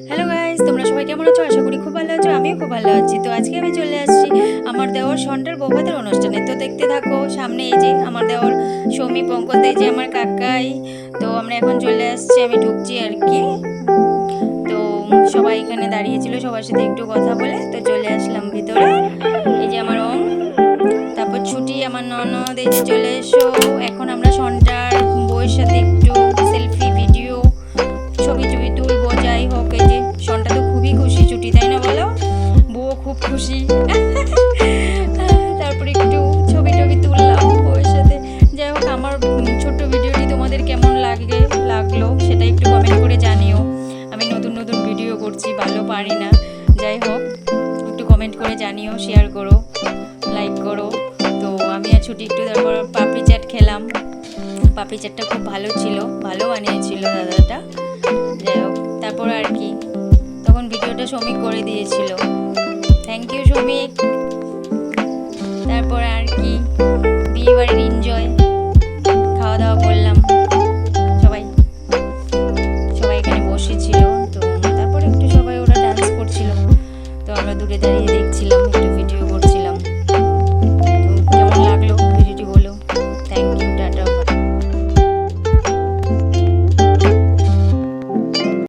Hello guys, তোমরা সবাই কেমন আছো? আশা করি খুব ভালো আছো। আমিও খুব ভালো আছি। তো আজকে আমি চলে আসছি আমার দেওর সন্টার বৌভাতের অনুষ্ঠানে। তো দেখতে থাকো। সামনে এই যে আমার দেওর সৌমি, পঙ্কজ, এই যে আমার কাকাই। তো আমরা এখন চলে আসছি, আমি ঢুকছি আর কি। তো সবাই এখানে দাঁড়িয়েছিল, সবার সাথে একটু কথা বলে তো চলে আসলাম ভিতরে। এই যে আমার ওম, তারপর ছুটি, আমার ননদ, এই যে চলে এসো। এখন আমরা সন্টার বউয়ের সাথে একটু সেলফি ভিডিও ছবি টবি তুলবো, যাই হোক। এই যে সন্টা তো খুবই খুশি ছুটি, তাই না বলো? বউ খুব খুশি। তারপরে একটু ছবি টবি তুললাম বউয়ের সাথে। যাই হোক, আমার ছোট্ট ভিডিওটি তোমাদের কেমন লাগলো সেটা একটু কমেন্ট করে জানিও। আমি নতুন নতুন ভিডিও করছি, ভালো পারি না। যাই হোক, একটু কমেন্ট করে জানিও, শেয়ার করো, লাইক করো। তো আমি আর ছুটি একটু তারপর পাপড়ি চাট খেলাম। পাপড়ি চাটটা খুব ভালো ছিল, ভালো বানিয়েছিল দাদাটা। যাই হোক, তারপর আর কি, তখন ভিডিওটা শ্রমিক করে দিয়েছিল। থ্যাংক ইউ শ্রমিক। তারপর আর কি, বিয়ে বাড়ির এনজয়, খাওয়া দাওয়া করলাম। সবাই সবাই এখানে বসেছিল। তো তারপর একটু সবাই ওরা ডান্স করছিল, তো আমরা দূরে দাঁড়িয়ে দেখছিলাম।